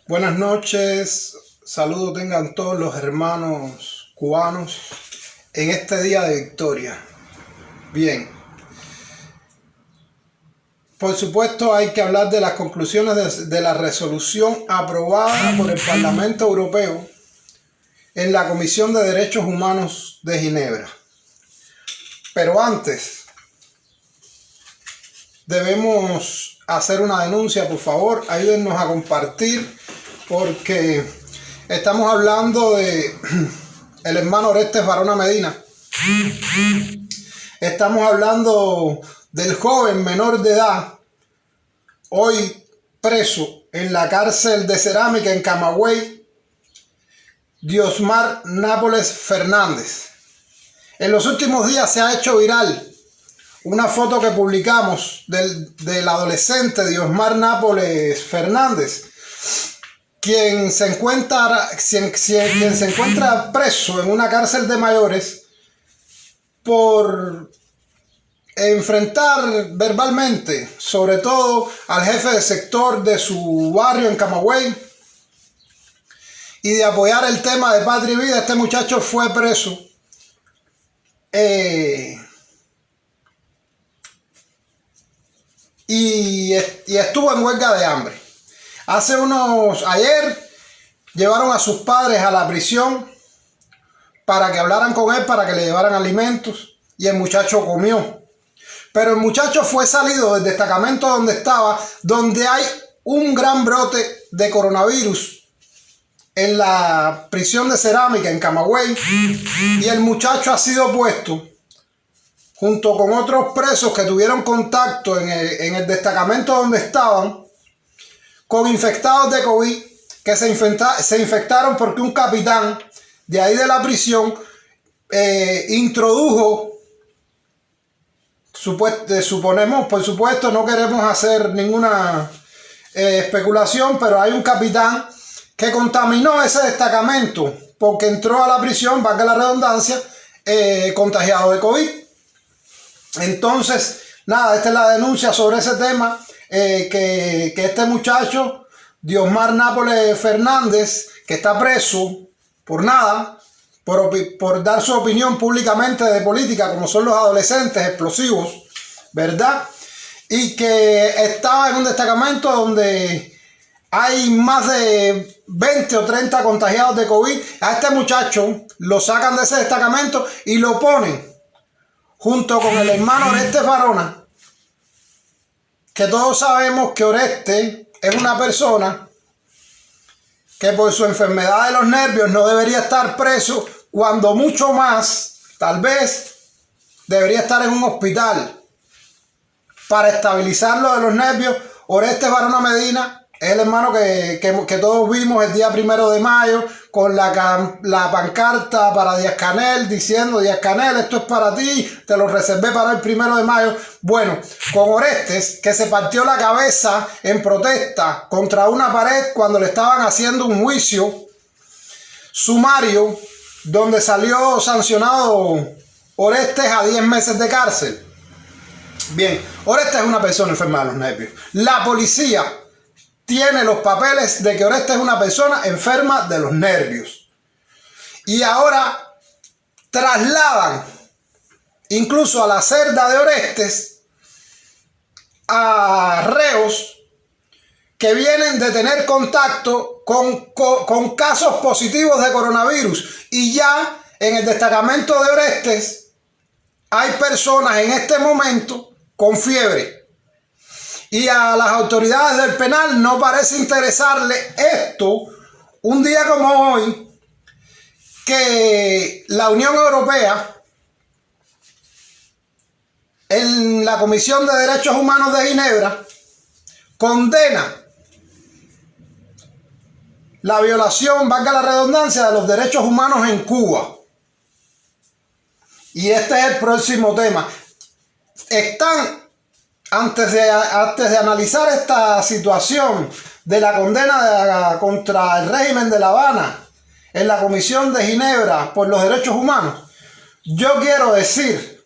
Buenas noches, saludos tengan todos los hermanos cubanos en este día de victoria. Bien, por supuesto hay que hablar de las conclusiones de la resolución aprobada por el Parlamento Europeo en la Comisión de Derechos Humanos de Ginebra. Pero antes, debemos hacer una denuncia, por favor, ayúdennos a compartir, porque estamos hablando de el hermano Orestes Varona Medina. Estamos hablando del joven menor de edad, hoy preso en la cárcel de Cerámica en Camagüey, Diosmar Nápoles Fernández. En los últimos días se ha hecho viral una foto que publicamos del adolescente Diosmar Nápoles Fernández, quien se encuentra preso en una cárcel de mayores por enfrentar verbalmente, sobre todo al jefe de sector de su barrio en Camagüey, y de apoyar el tema de Patria y Vida. Este muchacho fue preso y estuvo en huelga de hambre. Ayer llevaron a sus padres a la prisión para que hablaran con él, para que le llevaran alimentos, y el muchacho comió. Pero el muchacho fue salido del destacamento donde estaba, donde hay un gran brote de coronavirus en la prisión de Cerámica en Camagüey, y el muchacho ha sido puesto junto con otros presos que tuvieron contacto en el destacamento donde estaban con infectados de COVID, que se infectaron porque un capitán de ahí de la prisión introdujo, suponemos, por supuesto, no queremos hacer ninguna especulación, pero hay un capitán que contaminó ese destacamento porque entró a la prisión, valga la redundancia, contagiado de COVID. Entonces, nada, esta es la denuncia sobre ese tema, que este muchacho, Diosmar Nápoles Fernández, que está preso por nada, por dar su opinión públicamente de política, como son los adolescentes explosivos, ¿verdad? Y que estaba en un destacamento donde hay más de 20 o 30 contagiados de COVID. A este muchacho lo sacan de ese destacamento y lo ponen junto con el hermano Orestes Varona, que todos sabemos que Orestes es una persona que por su enfermedad de los nervios no debería estar preso, cuando mucho más, tal vez, debería estar en un hospital para estabilizarlo de los nervios. Orestes Varona Medina es el hermano que todos vimos el día 1 de mayo con la pancarta para Díaz-Canel, diciendo: Díaz-Canel, esto es para ti, te lo reservé para el 1 de mayo. Bueno, con Orestes, que se partió la cabeza en protesta contra una pared cuando le estaban haciendo un juicio sumario, donde salió sancionado Orestes a 10 meses de cárcel. Bien, Orestes es una persona enferma de los nervios. La policía tiene los papeles de que Orestes es una persona enferma de los nervios. Y ahora trasladan incluso a la celda de Orestes a reos que vienen de tener contacto con casos positivos de coronavirus. Y ya en el destacamento de Orestes hay personas en este momento con fiebre. Y a las autoridades del penal no parece interesarle esto, un día como hoy, que la Unión Europea, en la Comisión de Derechos Humanos de Ginebra, condena la violación, valga la redundancia, de los derechos humanos en Cuba. Y este es el próximo tema. Antes de analizar esta situación de la condena contra el régimen de La Habana en la Comisión de Ginebra por los derechos humanos, yo quiero decir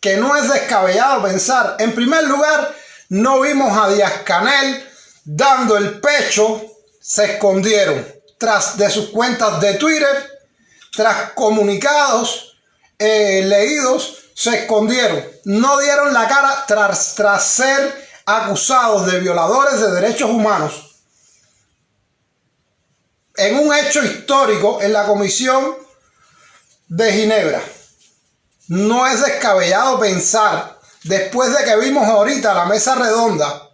que no es descabellado pensar, en primer lugar, no vimos a Díaz-Canel dando el pecho se escondieron tras de sus cuentas de Twitter, tras comunicados leídos, se escondieron, no dieron la cara tras ser acusados de violadores de derechos humanos en un hecho histórico en la Comisión de Ginebra. No es descabellado pensar, después de que vimos ahorita la mesa redonda,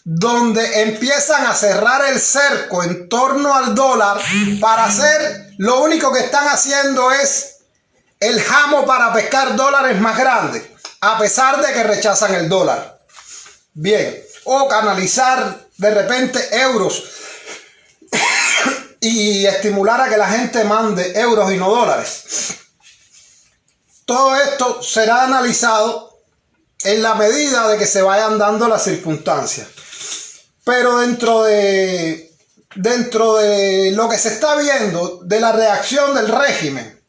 donde empiezan a cerrar el cerco en torno al dólar para hacer, lo único que están haciendo es el jamo para pescar dólares más grandes, a pesar de que rechazan el dólar. Bien, o canalizar de repente euros y estimular a que la gente mande euros y no dólares. Todo esto será analizado en la medida de que se vayan dando las circunstancias. Pero dentro de lo que se está viendo de la reacción del régimen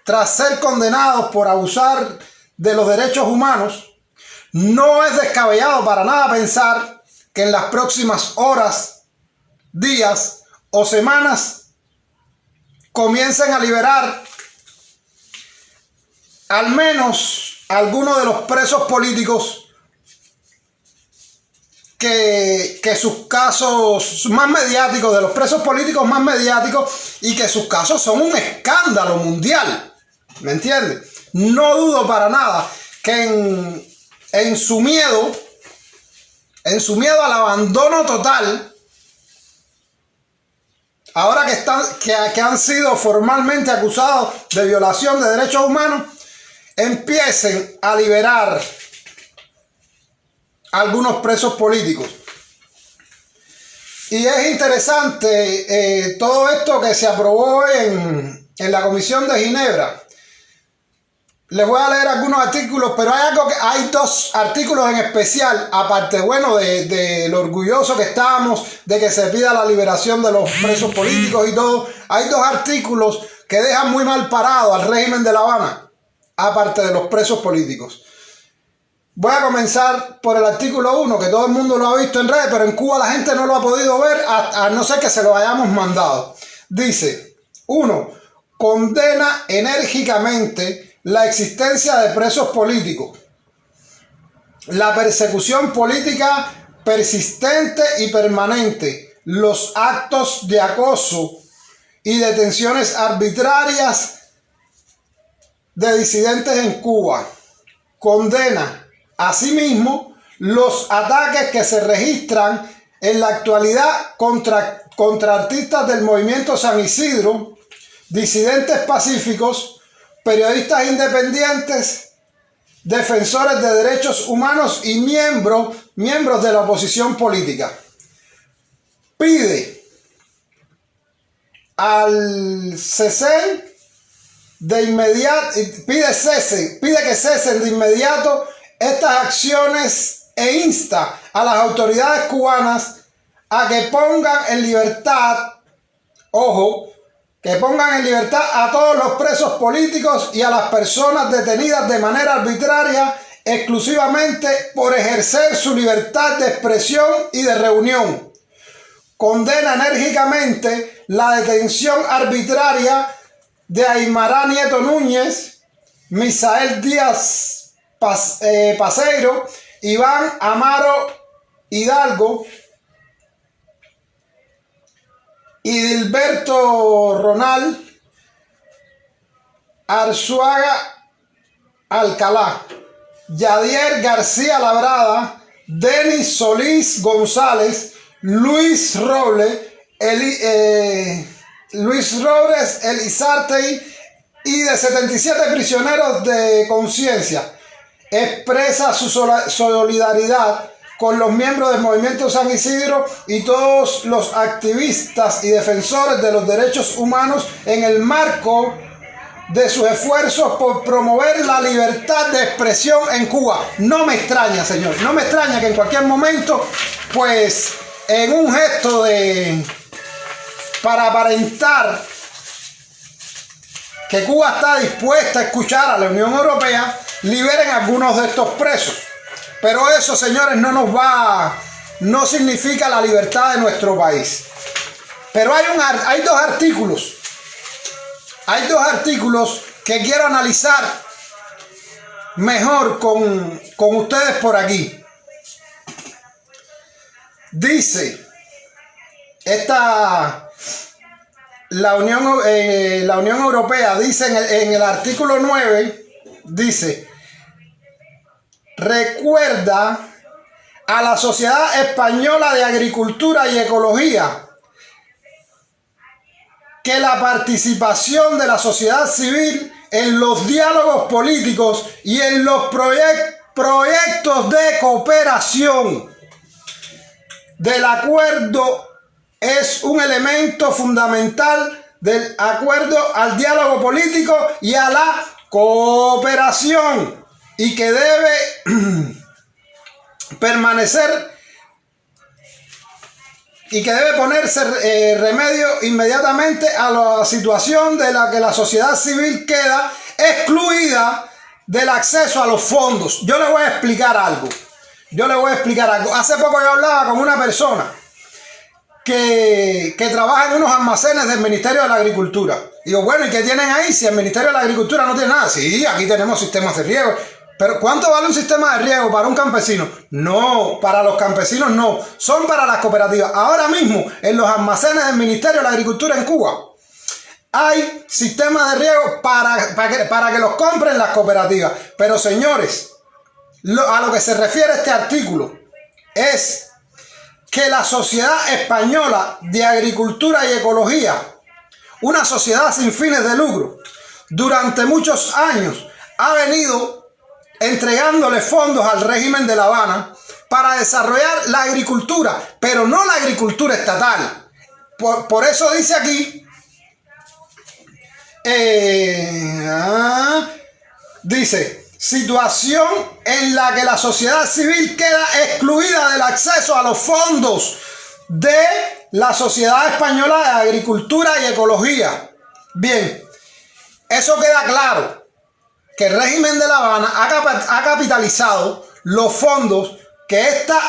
tras ser condenados por abusar de los derechos humanos, no es descabellado para nada pensar que en las próximas horas, días o semanas comiencen a liberar al menos algunos de los presos políticos que sus casos más mediáticos, de los presos políticos más mediáticos, y que sus casos son un escándalo mundial. ¿Me entiendes? No dudo para nada que en su miedo al abandono total, ahora que han sido formalmente acusados de violación de derechos humanos, empiecen a liberar algunos presos políticos. Y es interesante todo esto que se aprobó en la Comisión de Ginebra. Les voy a leer algunos artículos, pero hay dos artículos en especial, aparte, bueno, de lo orgulloso que estamos de que se pida la liberación de los presos políticos y todo. Hay dos artículos que dejan muy mal parado al régimen de La Habana, aparte de los presos políticos. Voy a comenzar por el artículo 1, que todo el mundo lo ha visto en redes, pero en Cuba la gente no lo ha podido ver, a no ser que se lo hayamos mandado. Dice: 1. Condena enérgicamente la existencia de presos políticos, la persecución política persistente y permanente, los actos de acoso y detenciones arbitrarias de disidentes en Cuba. Condena asimismo los ataques que se registran en la actualidad contra artistas del movimiento San Isidro, disidentes pacíficos, periodistas independientes, defensores de derechos humanos y miembros de la oposición política. Pide que cesen de inmediato estas acciones e insta a las autoridades cubanas a que pongan en libertad, que pongan en libertad a todos los presos políticos y a las personas detenidas de manera arbitraria exclusivamente por ejercer su libertad de expresión y de reunión. Condena enérgicamente la detención arbitraria de Aymará Nieto Núñez, Misael Díaz Paseiro, Iván Amaro Hidalgo y Dilberto Ronald Arzuaga Alcalá, Yadier García Labrada, Denis Solís González, Luis Robles Elizartey y de 77 prisioneros de conciencia. Expresa su solidaridad con los miembros del Movimiento San Isidro y todos los activistas y defensores de los derechos humanos en el marco de sus esfuerzos por promover la libertad de expresión en Cuba. No me extraña, señor, no me extraña que en cualquier momento, pues, en un gesto para aparentar que Cuba está dispuesta a escuchar a la Unión Europea, liberen a algunos de estos presos. Pero eso, señores, no significa la libertad de nuestro país. Pero hay dos artículos. Hay dos artículos que quiero analizar mejor con ustedes por aquí. Dice la Unión Europea dice en el artículo 9, dice: recuerda a la Sociedad Española de Agricultura y Ecología que la participación de la sociedad civil en los diálogos políticos y en los proyectos de cooperación del acuerdo es un elemento fundamental del acuerdo al diálogo político y a la cooperación, y que debe permanecer y que debe ponerse remedio inmediatamente a la situación de la que la sociedad civil queda excluida del acceso a los fondos. Yo le voy a explicar algo. Hace poco yo hablaba con una persona que trabaja en unos almacenes del Ministerio de la Agricultura. Digo, bueno, ¿y qué tienen ahí? Si el Ministerio de la Agricultura no tiene nada. Sí, aquí tenemos sistemas de riego. Pero ¿cuánto vale un sistema de riego para un campesino? No, para los campesinos no. Son para las cooperativas. Ahora mismo, en los almacenes del Ministerio de la Agricultura en Cuba, hay sistemas de riego para que los compren las cooperativas. Pero señores, a lo que se refiere este artículo es que la Sociedad Española de Agricultura y Ecología, una sociedad sin fines de lucro, durante muchos años ha venido entregándole fondos al régimen de La Habana para desarrollar la agricultura, pero no la agricultura estatal. Por eso dice aquí, dice: situación en la que la sociedad civil queda excluida del acceso a los fondos de la Sociedad Española de Agricultura y Ecología. Bien, eso queda claro, que el régimen de La Habana ha capitalizado los fondos que esta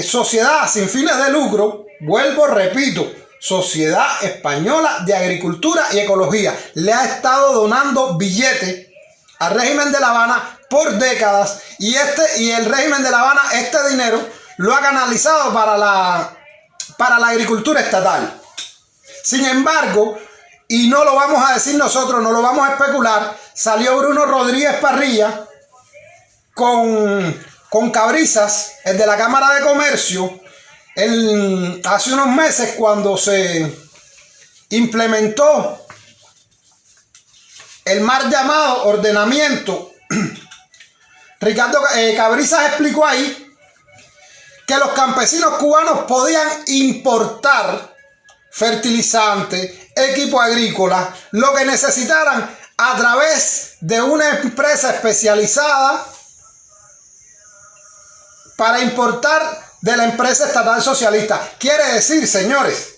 sociedad sin fines de lucro, vuelvo, repito, Sociedad Española de Agricultura y Ecología, le ha estado donando billetes al régimen de La Habana por décadas, y el régimen de La Habana este dinero lo ha canalizado para la agricultura estatal. Sin embargo, y no lo vamos a decir nosotros, no lo vamos a especular, salió Bruno Rodríguez Parrilla con Cabrizas, el de la Cámara de Comercio, hace unos meses, cuando se implementó el mal llamado ordenamiento. Ricardo Cabrizas explicó ahí que los campesinos cubanos podían importar fertilizantes, equipo agrícola, lo que necesitaran, a través de una empresa especializada para importar de la empresa estatal socialista. Quiere decir, señores,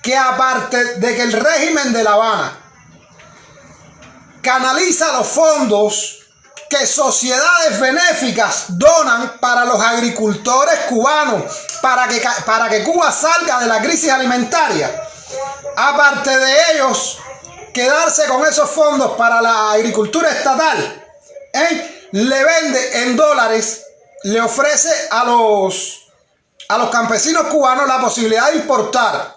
que aparte de que el régimen de La Habana canaliza los fondos que sociedades benéficas donan para los agricultores cubanos, para que Cuba salga de la crisis alimentaria, aparte de ellos quedarse con esos fondos para la agricultura estatal, le vende en dólares, le ofrece a los campesinos cubanos la posibilidad de importar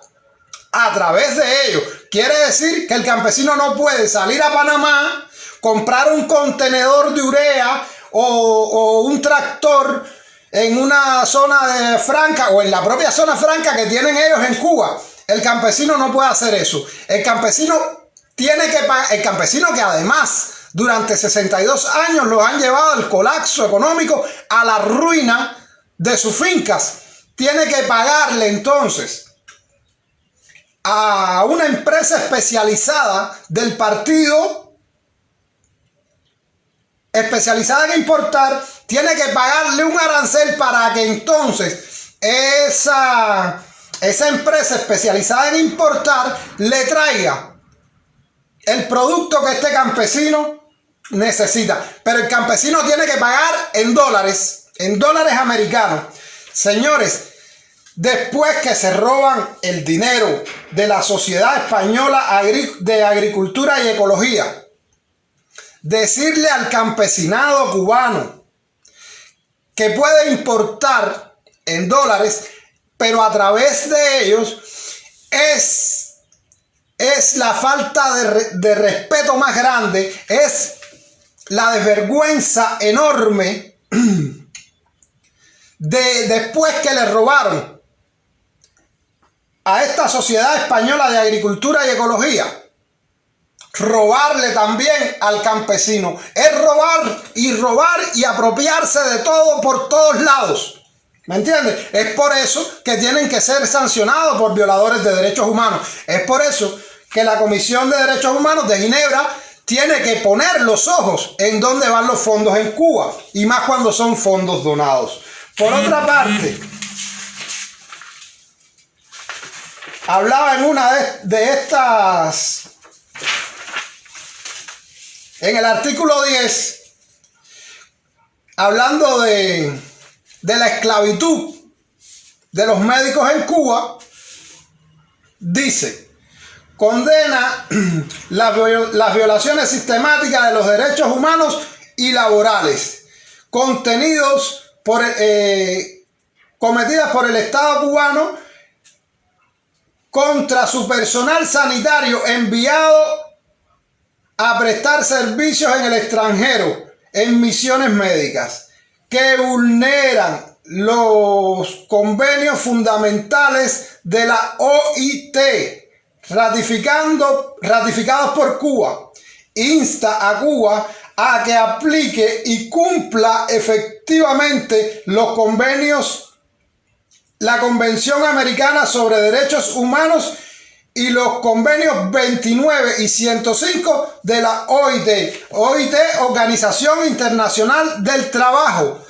a través de ellos. Quiere decir que el campesino no puede salir a Panamá, comprar un contenedor de urea o un tractor en una zona franca o en la propia zona franca que tienen ellos en Cuba. El campesino no puede hacer eso. El campesino tiene que pagar, el campesino que además durante 62 años los han llevado al colapso económico, a la ruina de sus fincas, tiene que pagarle entonces a una empresa especializada del partido, especializada en importar, tiene que pagarle un arancel para que entonces esa empresa especializada en importar le traiga el producto que este campesino necesita. Pero el campesino tiene que pagar en dólares americanos. Señores, después que se roban el dinero de la Sociedad Española de Agricultura y Ecología, decirle al campesinado cubano que puede importar en dólares, pero a través de ellos es la falta de respeto más grande, es la desvergüenza enorme de después que le robaron a esta Sociedad Española de Agricultura y Ecología, robarle también al campesino. Es robar y apropiarse de todo por todos lados. ¿Me entiendes? Es por eso que tienen que ser sancionados por violadores de derechos humanos. Es por eso que la Comisión de Derechos Humanos de Ginebra tiene que poner los ojos en dónde van los fondos en Cuba, y más cuando son fondos donados. Por otra parte, hablaba en una de estas, en el artículo 10, hablando de la esclavitud de los médicos en Cuba, dice: condena las violaciones sistemáticas de los derechos humanos y laborales cometidas por el Estado cubano contra su personal sanitario enviado a prestar servicios en el extranjero en misiones médicas, que vulneran los convenios fundamentales de la OIT ratificados por Cuba. Insta a Cuba a que aplique y cumpla efectivamente los convenios, la Convención Americana sobre Derechos Humanos y los convenios 29 y 105 de la OIT, Organización Internacional del Trabajo,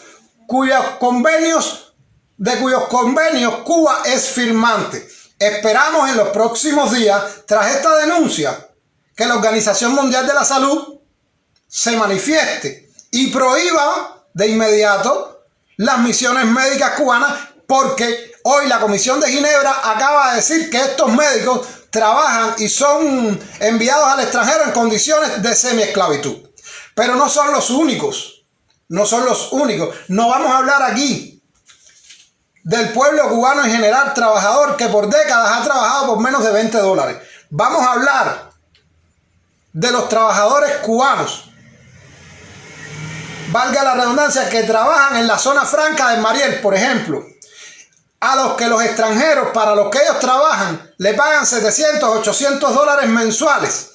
cuyos convenios Cuba es firmante. Esperamos en los próximos días, tras esta denuncia, que la Organización Mundial de la Salud se manifieste y prohíba de inmediato las misiones médicas cubanas, porque hoy la Comisión de Ginebra acaba de decir que estos médicos trabajan y son enviados al extranjero en condiciones de semiesclavitud. Pero no son los únicos, no son los únicos. No vamos a hablar aquí del pueblo cubano en general trabajador, que por décadas ha trabajado por menos de $20. Vamos a hablar de los trabajadores cubanos, valga la redundancia, que trabajan en la zona franca de Mariel, por ejemplo, a los que los extranjeros, para los que ellos trabajan, le pagan $700, $800 mensuales,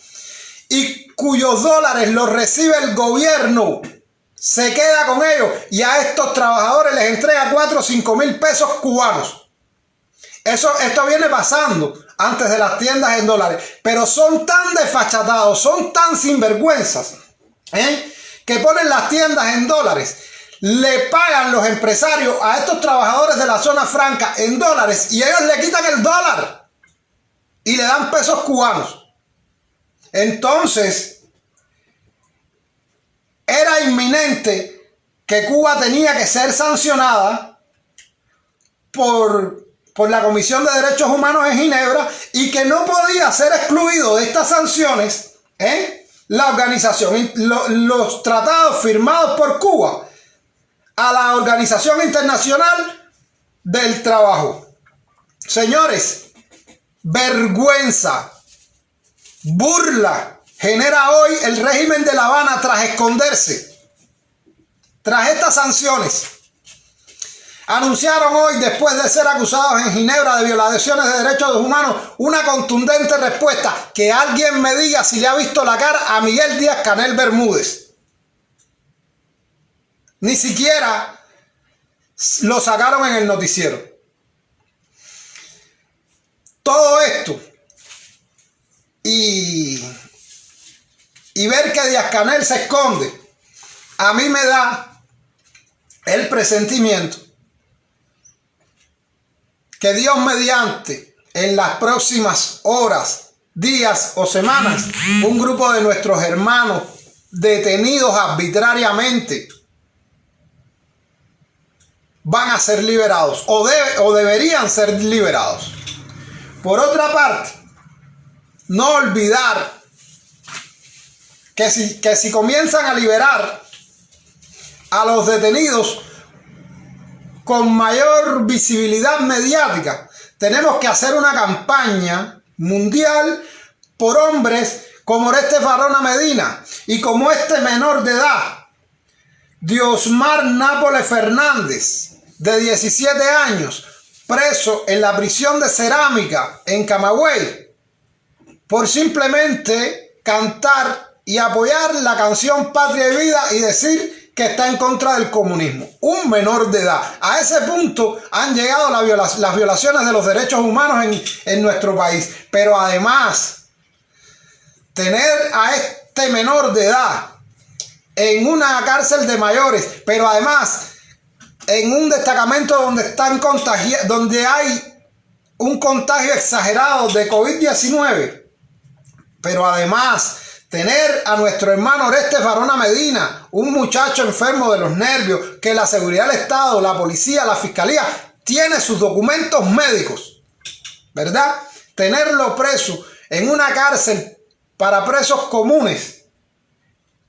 y cuyos dólares los recibe el gobierno, se queda con ellos, y a estos trabajadores les entrega 4 o 5 mil pesos cubanos. Esto viene pasando antes de las tiendas en dólares, pero son tan desfachatados, son tan sinvergüenzas, que ponen las tiendas en dólares. Le pagan los empresarios a estos trabajadores de la zona franca en dólares, y ellos le quitan el dólar y le dan pesos cubanos. Entonces, era inminente que Cuba tenía que ser sancionada por la Comisión de Derechos Humanos en Ginebra, y que no podía ser excluido de estas sanciones la organización, los tratados firmados por Cuba a la Organización Internacional del Trabajo. Señores, vergüenza, burla genera hoy el régimen de La Habana tras esconderse, tras estas sanciones. Anunciaron hoy, después de ser acusados en Ginebra de violaciones de derechos humanos, una contundente respuesta. Que alguien me diga si le ha visto la cara a Miguel Díaz-Canel Bermúdez. Ni siquiera lo sacaron en el noticiero. Todo esto y ver que Díaz-Canel se esconde, a mí me da el presentimiento que Dios mediante, en las próximas horas, días o semanas, un grupo de nuestros hermanos detenidos arbitrariamente van a ser liberados o deberían ser liberados. Por otra parte, no olvidar que si comienzan a liberar a los detenidos con mayor visibilidad mediática, tenemos que hacer una campaña mundial por hombres como Orestes Varona Medina y como este menor de edad, Diosmar Nápoles Fernández, de 17 años, preso en la prisión de Cerámica en Camagüey, por simplemente cantar y apoyar la canción Patria y Vida y decir que está en contra del comunismo. Un menor de edad. A ese punto han llegado las violaciones de los derechos humanos en nuestro país. Pero además, tener a este menor de edad en una cárcel de mayores, pero además en un destacamento donde hay un contagio exagerado de COVID-19, pero además tener a nuestro hermano Orestes Varona Medina, un muchacho enfermo de los nervios, que la seguridad del Estado, la policía, la fiscalía, tiene sus documentos médicos, ¿verdad? Tenerlo preso en una cárcel para presos comunes,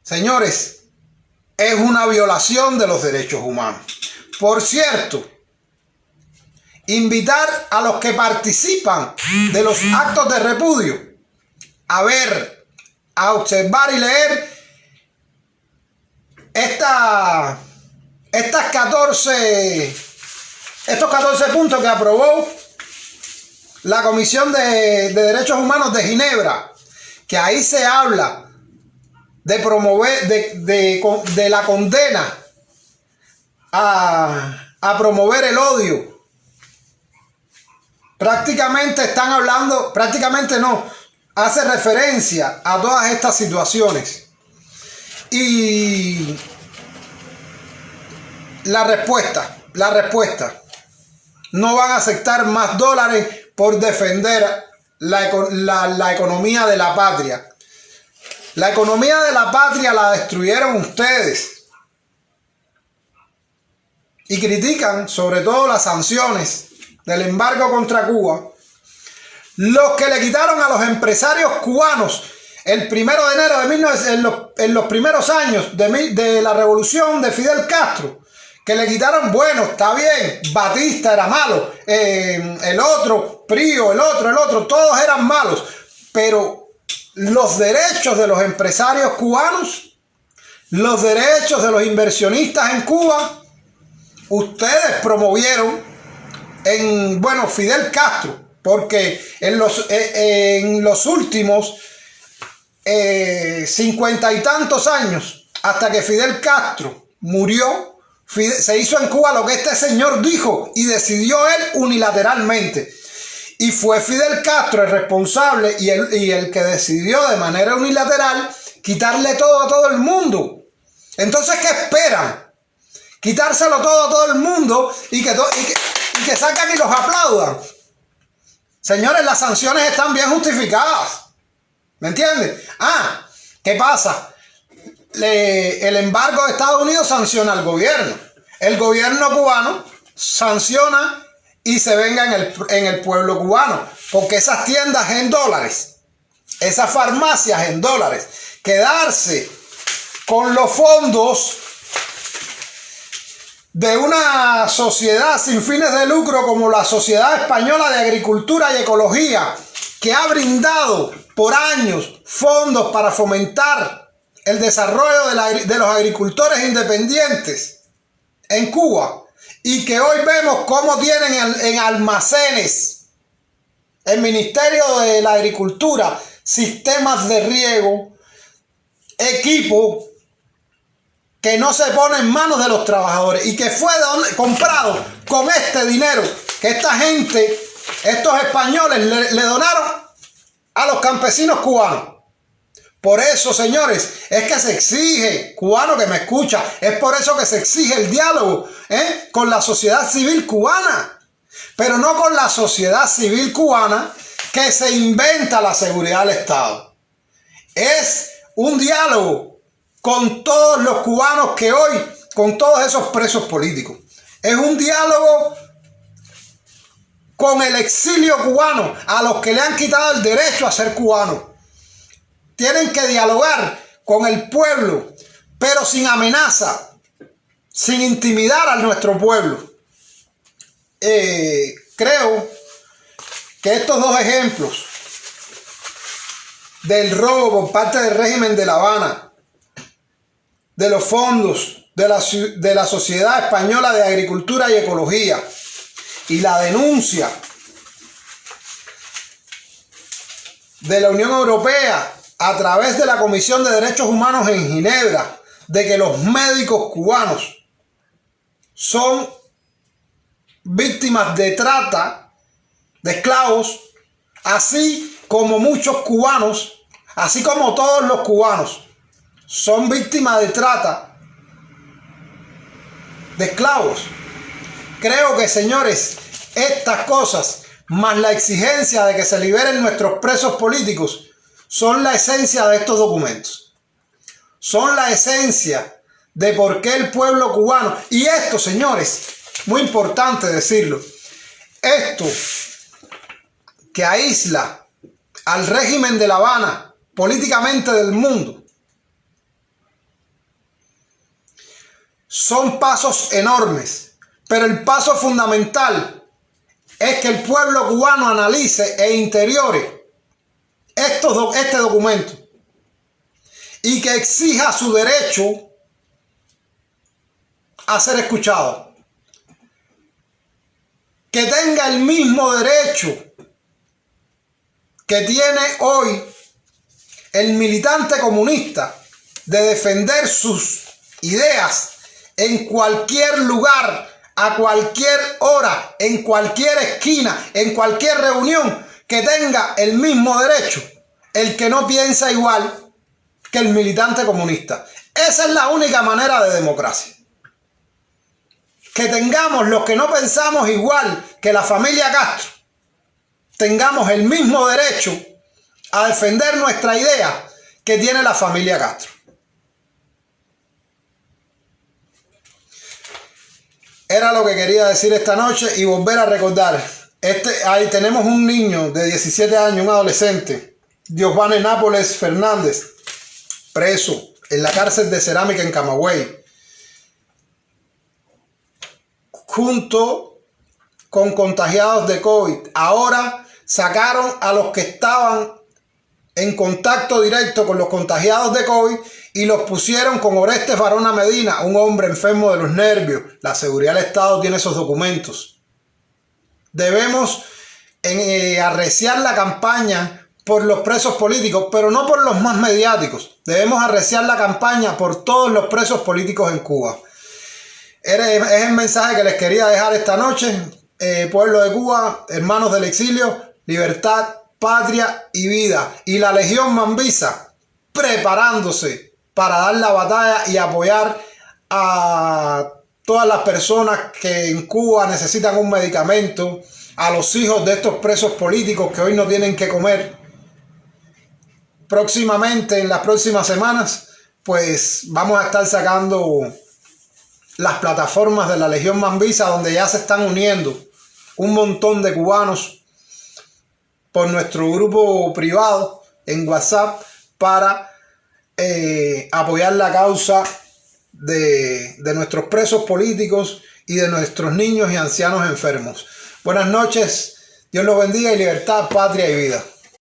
señores, es una violación de los derechos humanos. Por cierto, invitar a los que participan de los actos de repudio a ver, a observar y leer estos 14 puntos que aprobó la Comisión de Derechos Humanos de Ginebra, que ahí se habla de promover, de la condena a promover el odio. Prácticamente no, hace referencia a todas estas situaciones. Y la respuesta, no van a aceptar más dólares por defender la economía de la patria. La economía de la patria la destruyeron ustedes. Y critican sobre todo las sanciones del embargo contra Cuba. Los que le quitaron a los empresarios cubanos el 1 de enero en los primeros años de la revolución de Fidel Castro, que le quitaron, bueno, está bien, Batista era malo, el otro, Prío, el otro, todos eran malos, pero los derechos de los empresarios cubanos, los derechos de los inversionistas en Cuba, ustedes promovieron Fidel Castro, porque en los últimos 50 y tantos años, hasta que Fidel Castro murió, se hizo en Cuba lo que este señor dijo y decidió él unilateralmente. Y fue Fidel Castro el responsable y el que decidió de manera unilateral quitarle todo a todo el mundo. Entonces, ¿qué esperan? Quitárselo todo a todo el mundo y que sacan y los aplaudan. Señores, las sanciones están bien justificadas. ¿Me entienden? ¿Qué pasa? El embargo de Estados Unidos sanciona al gobierno. El gobierno cubano sanciona y se venga en el pueblo cubano. Porque esas tiendas en dólares, esas farmacias en dólares, quedarse con los fondos de una sociedad sin fines de lucro como la Sociedad Española de Agricultura y Ecología, que ha brindado por años fondos para fomentar el desarrollo de los agricultores independientes en Cuba, y que hoy vemos cómo tienen en almacenes el Ministerio de la Agricultura sistemas de riego, equipo que no se pone en manos de los trabajadores y que fue comprado con este dinero que esta gente, estos españoles le donaron a los campesinos cubanos. Por eso, señores, es que se exige, cubano que me escucha, es por eso que se exige el diálogo con la sociedad civil cubana, pero no con la sociedad civil cubana que se inventa la seguridad del Estado. Es un diálogo con todos los cubanos que hoy, con todos esos presos políticos. Es un diálogo con el exilio cubano, a los que le han quitado el derecho a ser cubanos. Tienen que dialogar con el pueblo, pero sin amenaza, sin intimidar a nuestro pueblo. Creo que estos dos ejemplos del robo por parte del régimen de La Habana, de los fondos de la Sociedad Española de Agricultura y Ecología, y la denuncia de la Unión Europea a través de la Comisión de Derechos Humanos en Ginebra, de que los médicos cubanos son víctimas de trata de esclavos, así como muchos cubanos, así como todos los cubanos, son víctimas de trata de esclavos. Creo que, señores, estas cosas, más la exigencia de que se liberen nuestros presos políticos, son la esencia de estos documentos. Son la esencia de por qué el pueblo cubano, y esto, señores, muy importante decirlo, esto que aísla al régimen de La Habana políticamente del mundo, son pasos enormes, pero el paso fundamental es que el pueblo cubano analice e interiore este documento y que exija su derecho a ser escuchado, que tenga el mismo derecho que tiene hoy el militante comunista de defender sus ideas en cualquier lugar, a cualquier hora, en cualquier esquina, en cualquier reunión, que tenga el mismo derecho el que no piensa igual que el militante comunista. Esa es la única manera de democracia. Que tengamos los que no pensamos igual que la familia Castro, tengamos el mismo derecho a defender nuestra idea que tiene la familia Castro. Era lo que quería decir esta noche y volver a recordar. Ahí tenemos un niño de 17 años, un adolescente, Diosvane Nápoles Fernández, preso en la cárcel de Cerámica en Camagüey, junto con contagiados de COVID. Ahora sacaron a los que estaban en contacto directo con los contagiados de COVID y los pusieron con Orestes Varona Medina, un hombre enfermo de los nervios. La seguridad del Estado tiene esos documentos. Debemos arreciar la campaña por los presos políticos, pero no por los más mediáticos. Debemos arreciar la campaña por todos los presos políticos en Cuba. Es el mensaje que les quería dejar esta noche. Pueblo de Cuba, hermanos del exilio, libertad, patria y vida. Y la Legión Mambisa preparándose para dar la batalla y apoyar a todas las personas que en Cuba necesitan un medicamento, a los hijos de estos presos políticos que hoy no tienen que comer. Próximamente, en las próximas semanas, pues vamos a estar sacando las plataformas de la Legión Mambisa, donde ya se están uniendo un montón de cubanos por nuestro grupo privado en WhatsApp para apoyar la causa de nuestros presos políticos y de nuestros niños y ancianos enfermos. Buenas noches, Dios los bendiga y libertad, patria y vida.